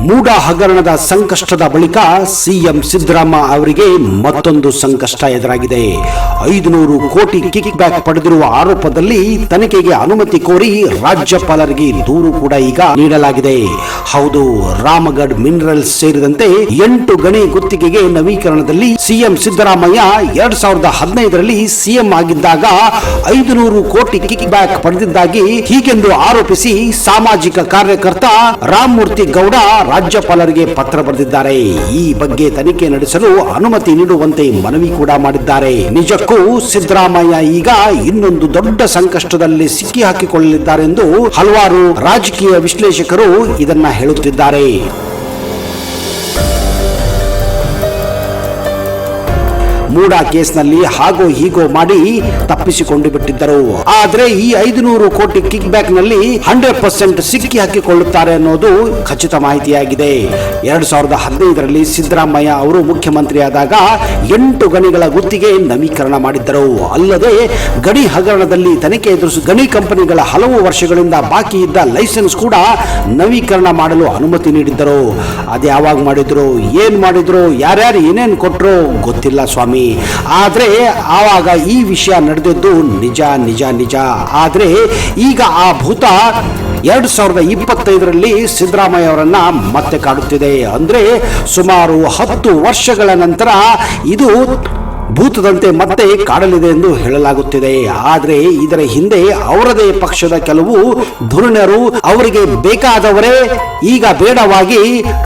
ಮೂಡ ಹಗರಣದ ಸಂಕಷ್ಟದ ಬಳಿಕ ಸಿಎಂ ಸಿದ್ದರಾಮಯ್ಯ ಅವರಿಗೆ ಮತ್ತೊಂದು ಸಂಕಷ್ಟ ಎದುರಾಗಿದೆ. 500 ಕೋಟಿ ಕಿಕ್ ಬ್ಯಾಕ್ ಪಡೆದಿರುವ ಆರೋಪದಲ್ಲಿ ತನಿಖೆಗೆ ಅನುಮತಿ ಕೋರಿ ರಾಜ್ಯಪಾಲರಿಗೆ ದೂರು ಕೂಡ ಈಗ ನೀಡಲಾಗಿದೆ. ಹೌದು, ರಾಮಗಢ್ ಮಿನರಲ್ಸ್ ಸೇರಿದಂತೆ 8 ಗಣಿ ಗುತ್ತಿಗೆಗೆ ನವೀಕರಣದಲ್ಲಿ ಸಿಎಂ ಸಿದ್ದರಾಮಯ್ಯ 2015ರಲ್ಲಿ ಸಿಎಂ ಆಗಿದ್ದಾಗ 500 ಕೋಟಿ ಕಿಕ್ ಬ್ಯಾಕ್ ಪಡೆದಿದ್ದಾಗಿ ಹೀಗೆಂದು ಆರೋಪಿಸಿ ಸಾಮಾಜಿಕ ಕಾರ್ಯಕರ್ತ ರಾಮಮೂರ್ತಿ ಗೌಡ ರಾಜ್ಯಪಾಲರಿಗೆ ಪತ್ರ ಬರೆದಿದ್ದಾರೆ. ಈ ಬಗ್ಗೆ ತನಿಖೆ ನಡೆಸಲು ಅನುಮತಿ ನೀಡುವಂತೆ ಮನವಿ ಕೂಡ ಮಾಡಿದ್ದಾರೆ. ನಿಜಕ್ಕೂ ಸಿದ್ದರಾಮಯ್ಯ ಈಗ ಇನ್ನೊಂದು ದೊಡ್ಡ ಸಂಕಷ್ಟದಲ್ಲಿ ಸಿಕ್ಕಿ ಹಾಕಿಕೊಳ್ಳಲಿದ್ದಾರೆ ಎಂದು ಹಲವಾರು ರಾಜಕೀಯ ವಿಶ್ಲೇಷಕರು ಇದನ್ನ ಹೇಳುತ್ತಿದ್ದಾರೆ. ಮೂಡ ಕೇಸ್ನಲ್ಲಿ ಹಾಗೋ ಹೀಗೋ ಮಾಡಿ ತಪ್ಪಿಸಿಕೊಂಡು ಬಿಟ್ಟಿದ್ದರು. ಆದ್ರೆ ಈ 500 ಕೋಟಿ ಕಿಕ್ ಬ್ಯಾಕ್ ನಲ್ಲಿ 100% ಸಿಕ್ಕಿ ಹಾಕಿಕೊಳ್ಳುತ್ತಾರೆ ಅನ್ನೋದು ಖಚಿತ ಮಾಹಿತಿಯಾಗಿದೆ. 2015ರಲ್ಲಿ ಸಿದ್ದರಾಮಯ್ಯ ಅವರು ಮುಖ್ಯಮಂತ್ರಿಯಾದಾಗ 8 ಗಣಿಗಳ ಗುತ್ತಿಗೆ ನವೀಕರಣ ಮಾಡಿದ್ದರು. ಅಲ್ಲದೆ ಗಣಿ ಹಗರಣದಲ್ಲಿ ತನಿಖೆ ಎದುರಿಸುವ ಗಣಿ ಕಂಪನಿಗಳ ಹಲವು ವರ್ಷಗಳಿಂದ ಬಾಕಿ ಇದ್ದ ಲೈಸೆನ್ಸ್ ಕೂಡ ನವೀಕರಣ ಮಾಡಲು ಅನುಮತಿ ನೀಡಿದ್ದರು. ಅದು ಯಾವಾಗ ಮಾಡಿದ್ರು, ಏನ್ ಮಾಡಿದ್ರು, ಯಾರ್ಯಾರು ಏನೇನು ಕೊಟ್ಟರು ಗೊತ್ತಿಲ್ಲ ಸ್ವಾಮಿ. ಆದ್ರೆ ಆವಾಗ ಈ ವಿಷಯ ನಡೆದಿದ್ದು ನಿಜ ನಿಜ ನಿಜ. ಆದ್ರೆ ಈಗ ಆ ಭೂತ 2025ರಲ್ಲಿ ಸಿದ್ದರಾಮಯ್ಯ ಅವರನ್ನ ಮತ್ತೆ ಕಾಡುತ್ತಿದೆ. ಅಂದ್ರೆ ಸುಮಾರು 10 ವರ್ಷಗಳ ನಂತರ ಇದು ಭೂತದಂತೆ ಮತ್ತೆ ಕಾಡಲಿದೆ ಎಂದು ಹೇಳಲಾಗುತ್ತಿದೆ. ಆದರೆ ಇದರ ಹಿಂದೆ ಅವರದೇ ಪಕ್ಷದ ಕೆಲವು ಧುರೀಣರು, ಅವರಿಗೆ ಬೇಕಾದವರೇ ಈಗ ಬೇಡವಾಗಿ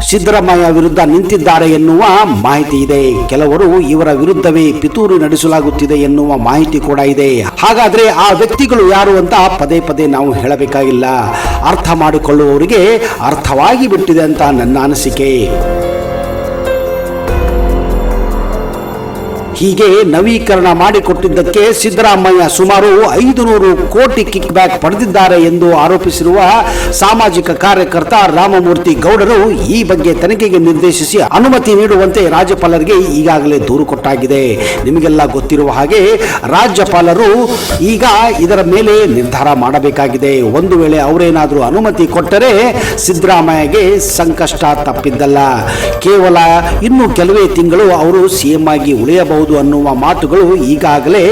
ಸಿದ್ದರಾಮಯ್ಯ ವಿರುದ್ಧ ನಿಂತಿದ್ದಾರೆ ಎನ್ನುವ ಮಾಹಿತಿ ಇದೆ. ಕೆಲವರು ಇವರ ವಿರುದ್ಧವೇ ಪಿತೂರಿ ನಡೆಸಲಾಗುತ್ತಿದೆ ಎನ್ನುವ ಮಾಹಿತಿ ಕೂಡ ಇದೆ. ಹಾಗಾದ್ರೆ ಆ ವ್ಯಕ್ತಿಗಳು ಯಾರು ಅಂತ ಪದೇ ಪದೇ ನಾವು ಹೇಳಬೇಕಾಗಿಲ್ಲ. ಅರ್ಥ ಮಾಡಿಕೊಳ್ಳುವವರಿಗೆ ಅರ್ಥವಾಗಿ ಬಿಟ್ಟಿದೆ ಅಂತ ನನ್ನ ಅನಿಸಿಕೆ. ಹೀಗೆ ನವೀಕರಣ ಮಾಡಿಕೊಟ್ಟಿದ್ದಕ್ಕೆ ಸಿದ್ದರಾಮಯ್ಯ ಸುಮಾರು 500 ಕೋಟಿ ಕಿಕ್ ಬ್ಯಾಕ್ ಪಡೆದಿದ್ದಾರೆ ಎಂದು ಆರೋಪಿಸಿರುವ ಸಾಮಾಜಿಕ ಕಾರ್ಯಕರ್ತ ರಾಮಮೂರ್ತಿ ಗೌಡರು ಈ ಬಗ್ಗೆ ತನಿಖೆಗೆ ನಿರ್ದೇಶಿಸಿ ಅನುಮತಿ ನೀಡುವಂತೆ ರಾಜ್ಯಪಾಲರಿಗೆ ಈಗಾಗಲೇ ದೂರು ಕೊಟ್ಟಾಗಿದೆ. ನಿಮಗೆಲ್ಲ ಗೊತ್ತಿರುವ ಹಾಗೆ ರಾಜ್ಯಪಾಲರು ಈಗ ಇದರ ಮೇಲೆ ನಿರ್ಧಾರ ಮಾಡಬೇಕಾಗಿದೆ. ಒಂದು ವೇಳೆ ಅವರೇನಾದರೂ ಅನುಮತಿ ಕೊಟ್ಟರೆ ಸಿದ್ದರಾಮಯ್ಯಗೆ ಸಂಕಷ್ಟ ತಪ್ಪಿದ್ದಲ್ಲ. ಕೇವಲ ಇನ್ನು ಕೆಲವೇ ತಿಂಗಳು ಅವರು ಸಿಎಂ ಆಗಿ ಉಳಿಯಬಹುದು ಅನ್ನುವ ಮಾತುಗಳು ಈಗಾಗಲೇ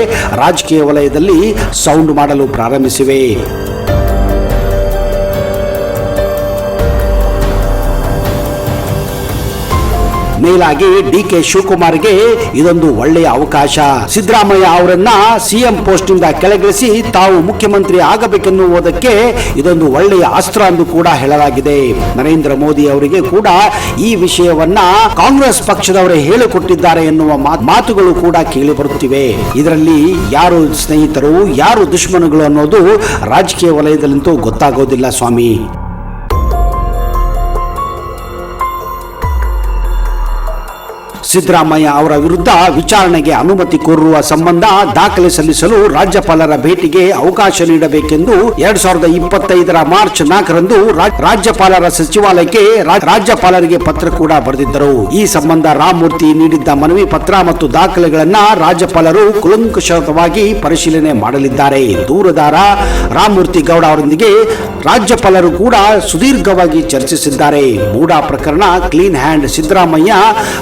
ರಾಜಕೀಯ ವಲಯದಲ್ಲಿ ಸೌಂಡ್ ಮಾಡಲು ಪ್ರಾರಂಭಿಸಿವೆ. ಮೇಲಾಗಿ ಡಿಕೆ ಶಿವಕುಮಾರ್ಗೆ ಇದೊಂದು ಒಳ್ಳೆಯ ಅವಕಾಶ. ಸಿದ್ದರಾಮಯ್ಯ ಅವರನ್ನ ಸಿಎಂ ಪೋಸ್ಟ್ ನಿಂದ ಕೆಳಗಿಳಿಸಿ ತಾವು ಮುಖ್ಯಮಂತ್ರಿ ಆಗಬೇಕೆನ್ನುವುದಕ್ಕೆ ಇದೊಂದು ಒಳ್ಳೆಯ ಅಸ್ತ್ರ ಎಂದು ಕೂಡ ಹೇಳಲಾಗಿದೆ. ನರೇಂದ್ರ ಮೋದಿ ಅವರಿಗೆ ಕೂಡ ಈ ವಿಷಯವನ್ನ ಕಾಂಗ್ರೆಸ್ ಪಕ್ಷದವರೇ ಹೇಳಿಕೊಟ್ಟಿದ್ದಾರೆ ಎನ್ನುವ ಮಾತುಗಳು ಕೂಡ ಕೇಳಿ ಬರುತ್ತಿವೆ. ಇದರಲ್ಲಿ ಯಾರು ಸ್ನೇಹಿತರು, ಯಾರು ದುಶ್ಮನಗಳು ಅನ್ನೋದು ರಾಜಕೀಯ ವಲಯದಲ್ಲಂತೂ ಗೊತ್ತಾಗೋದಿಲ್ಲ ಸ್ವಾಮಿ. ಸಿದ್ದರಾಮಯ್ಯ ಅವರ ವಿರುದ್ಧ ವಿಚಾರಣೆಗೆ ಅನುಮತಿ ಕೋರುವ ಸಂಬಂಧ ದಾಖಲೆ ಸಲ್ಲಿಸಲು ರಾಜ್ಯಪಾಲರ ಭೇಟಿಗೆ ಅವಕಾಶ ನೀಡಬೇಕೆಂದು 2025ರ ಮಾರ್ಚ್ 4ರಂದು ರಾಜ್ಯಪಾಲರ ಸಚಿವಾಲಯಕ್ಕೆ ರಾಜ್ಯಪಾಲರಿಗೆ ಪತ್ರ ಕೂಡ ಬರೆದಿದ್ದರು. ಈ ಸಂಬಂಧ ರಾಮಮೂರ್ತಿ ನೀಡಿದ್ದ ಮನವಿ ಪತ್ರ ಮತ್ತು ದಾಖಲೆಗಳನ್ನ ರಾಜ್ಯಪಾಲರು ಕೂಲಂಕಷವಾಗಿ ಪರಿಶೀಲನೆ ಮಾಡಲಿದ್ದಾರೆ. ದೂರುದಾರ ರಾಮಮೂರ್ತಿ ಗೌಡ ಅವರೊಂದಿಗೆ ರಾಜ್ಯಪಾಲರು ಕೂಡ ಸುದೀರ್ಘವಾಗಿ ಚರ್ಚಿಸಿದ್ದಾರೆ. ಮೂಡ ಪ್ರಕರಣ ಕ್ಲೀನ್ ಹ್ಯಾಂಡ್, ಸಿದ್ದರಾಮಯ್ಯ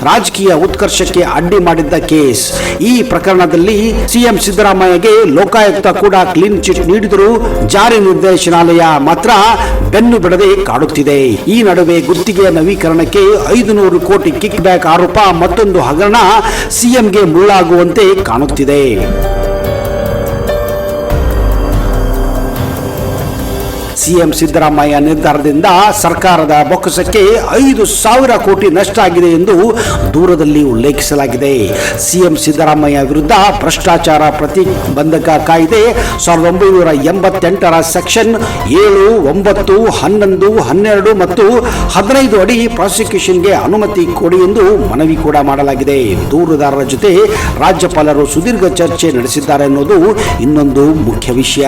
ರಾಜಕೀಯ ಉತ್ಕರ್ಷಕ್ಕೆ ಅಡ್ಡಿ ಮಾಡಿದ್ದ ಕೇಸ್. ಈ ಪ್ರಕರಣದಲ್ಲಿ ಸಿಎಂ ಸಿದ್ದರಾಮಯ್ಯಗೆ ಲೋಕಾಯುಕ್ತ ಕೂಡ ಕ್ಲೀನ್ ಚಿಟ್ ನೀಡಿದರೂ ಜಾರಿ ನಿರ್ದೇಶನಾಲಯ ಮಾತ್ರ ಬೆನ್ನು ಬಿಡದೆ ಕಾಡುತ್ತಿದೆ. ಈ ನಡುವೆ ಗುತ್ತಿಗೆಯ ನವೀಕರಣಕ್ಕೆ 500 ಕೋಟಿ ಕಿಕ್ ಬ್ಯಾಕ್ ಆರೋಪ ಮತ್ತೊಂದು ಹಗರಣ ಸಿಎಂಗೆ ಮುಳ್ಳಾಗುವಂತೆ ಕಾಣುತ್ತಿದೆ. ಸಿಎಂ ಸಿದ್ದರಾಮಯ್ಯ ನಿರ್ಧಾರದಿಂದ ಸರ್ಕಾರದ ಬೊಕ್ಕಸಕ್ಕೆ 5,000 ಕೋಟಿ ನಷ್ಟ ಆಗಿದೆ ಎಂದು ದೂರದಲ್ಲಿ ಉಲ್ಲೇಖಿಸಲಾಗಿದೆ. ಸಿಎಂ ಸಿದ್ದರಾಮಯ್ಯ ವಿರುದ್ಧ ಭ್ರಷ್ಟಾಚಾರ ಪ್ರತಿಬಂಧಕ ಕಾಯ್ದೆ 1988ರ ಸೆಕ್ಷನ್ 7, 9, 11, 12 ಮತ್ತು 15 ಅಡಿ ಪ್ರಾಸಿಕ್ಯೂಷನ್ಗೆ ಅನುಮತಿ ಕೊಡಿ ಎಂದು ಮನವಿ ಕೂಡ ಮಾಡಲಾಗಿದೆ. ದೂರುದಾರರ ಜೊತೆ ರಾಜ್ಯಪಾಲರು ಸುದೀರ್ಘ ಚರ್ಚೆ ನಡೆಸಿದ್ದಾರೆ ಅನ್ನೋದು ಇನ್ನೊಂದು ಮುಖ್ಯ ವಿಷಯ.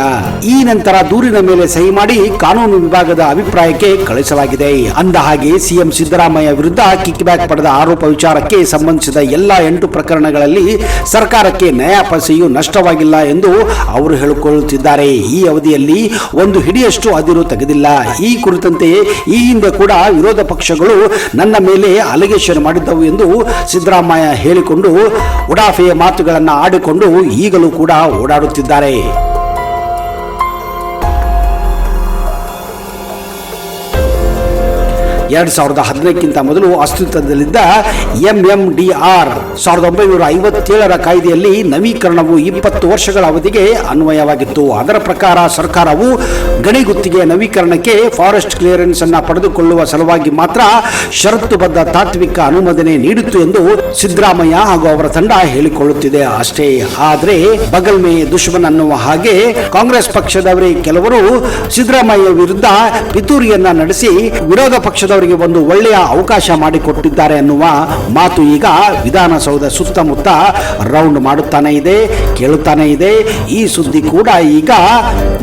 ಈ ನಂತರ ದೂರಿನ ಮೇಲೆ ಸಹಿ ಮಾಡಿ ಕಾನೂನು ವಿಭಾಗದ ಅಭಿಪ್ರಾಯಕ್ಕೆ ಕಳಿಸಲಾಗಿದೆ. ಅಂದ ಹಾಗೆ ಸಿಎಂ ಸಿದ್ದರಾಮಯ್ಯ ವಿರುದ್ಧ ಕಿಕ್ ಬ್ಯಾಕ್ ಪಡೆದ ಆರೋಪ ವಿಚಾರಕ್ಕೆ ಸಂಬಂಧಿಸಿದ ಎಲ್ಲ 8 ಪ್ರಕರಣಗಳಲ್ಲಿ ಸರ್ಕಾರಕ್ಕೆ ನಯಾ ಪೈಸೆಯೂ ನಷ್ಟವಾಗಿಲ್ಲ ಎಂದು ಅವರು ಹೇಳಿಕೊಳ್ಳುತ್ತಿದ್ದಾರೆ. ಈ ಅವಧಿಯಲ್ಲಿ ಒಂದು ಹಿಡಿಯಷ್ಟು ಅದಿರು ತೆಗೆದಿಲ್ಲ. ಈ ಕುರಿತಂತೆ ಈ ಹಿಂದೆ ಕೂಡ ವಿರೋಧ ಪಕ್ಷಗಳು ನನ್ನ ಮೇಲೆ ಅಲಿಗೇಷನ್ ಮಾಡಿದ್ದವು ಎಂದು ಸಿದ್ದರಾಮಯ್ಯ ಹೇಳಿಕೊಂಡು ಉಡಾಫೆಯ ಮಾತುಗಳನ್ನು ಆಡಿಕೊಂಡು ಈಗಲೂ ಕೂಡ ಓಡಾಡುತ್ತಿದ್ದಾರೆ. 2015ಕ್ಕಿಂತ ಮೊದಲು ಅಸ್ತಿತ್ವದಲ್ಲಿದ್ದ MMDR 1957ರ ಕಾಯ್ದೆಯಲ್ಲಿ ನವೀಕರಣವು 20 ವರ್ಷಗಳ ಅವಧಿಗೆ ಅನ್ವಯವಾಗಿತ್ತು. ಅದರ ಪ್ರಕಾರ ಸರ್ಕಾರವು ಗಣಿಗುತ್ತಿಗೆ ನವೀಕರಣಕ್ಕೆ ಫಾರೆಸ್ಟ್ ಕ್ಲಿಯರೆನ್ಸ್ ಅನ್ನು ಪಡೆದುಕೊಳ್ಳುವ ಸಲುವಾಗಿ ಮಾತ್ರ ಷರತ್ತುಬದ್ಧ ತಾತ್ವಿಕ ಅನುಮೋದನೆ ನೀಡಿತ್ತು ಎಂದು ಸಿದ್ದರಾಮಯ್ಯ ಹಾಗೂ ಅವರ ತಂಡ ಹೇಳಿಕೊಳ್ಳುತ್ತಿದೆ ಅಷ್ಟೇ. ಆದರೆ ಬಗಲ್ ಮೇ ದುಶ್ಮನ್ ಅನ್ನುವ ಹಾಗೆ ಕಾಂಗ್ರೆಸ್ ಪಕ್ಷದವರೇ ಕೆಲವರು ಸಿದ್ದರಾಮಯ್ಯ ವಿರುದ್ಧ ಪಿತೂರಿಯನ್ನ ನಡೆಸಿ ವಿರೋಧ ಪಕ್ಷದ ಒಂದು ಒಳ್ಳೆಯ ಅವಕಾಶ ಮಾಡಿಕೊಟ್ಟಿದ್ದಾರೆ ಅನ್ನುವ ಮಾತು ಈಗ ವಿಧಾನಸೌಧ ಸುತ್ತಮುತ್ತ ರೌಂಡ್ ಮಾಡುತ್ತಾನೆ ಇದೆ, ಕೇಳುತ್ತಾನೆ ಇದೆ. ಈ ಸುದ್ದಿ ಕೂಡ ಈಗ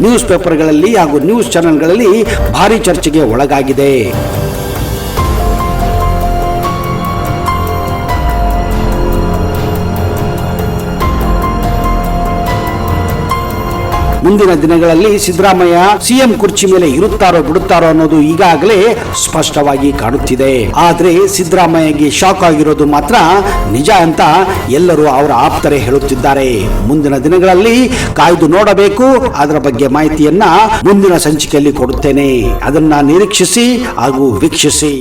ನ್ಯೂಸ್ ಪೇಪರ್ಗಳಲ್ಲಿ ಹಾಗೂ ನ್ಯೂಸ್ ಚಾನೆಲ್ಗಳಲ್ಲಿ ಭಾರಿ ಚರ್ಚೆಗೆ ಒಳಗಾಗಿದೆ. ಮುಂದಿನ ದಿನಗಳಲ್ಲಿ ಸಿದ್ದರಾಮಯ್ಯ ಸಿಎಂ ಕುರ್ಚಿ ಮೇಲೆ ಇರುತ್ತಾರೋ ಬಿಡುತ್ತಾರೋ ಅನ್ನೋದು ಈಗಾಗಲೇ ಸ್ಪಷ್ಟವಾಗಿ ಕಾಣುತ್ತಿದೆ. ಆದ್ರೆ ಸಿದ್ದರಾಮಯ್ಯಗೆ ಶಾಕ್ ಆಗಿರೋದು ಮಾತ್ರ ನಿಜ ಅಂತ ಎಲ್ಲರೂ ಅವರ ಆಪ್ತರೇ ಹೇಳುತ್ತಿದ್ದಾರೆ. ಮುಂದಿನ ದಿನಗಳಲ್ಲಿ ಕಾಯ್ದು ನೋಡಬೇಕು. ಅದರ ಬಗ್ಗೆ ಮಾಹಿತಿಯನ್ನ ಮುಂದಿನ ಸಂಚಿಕೆಯಲ್ಲಿ ಕೊಡುತ್ತೇನೆ. ಅದನ್ನ ನಿರೀಕ್ಷಿಸಿ ಹಾಗೂ ವೀಕ್ಷಿಸಿ.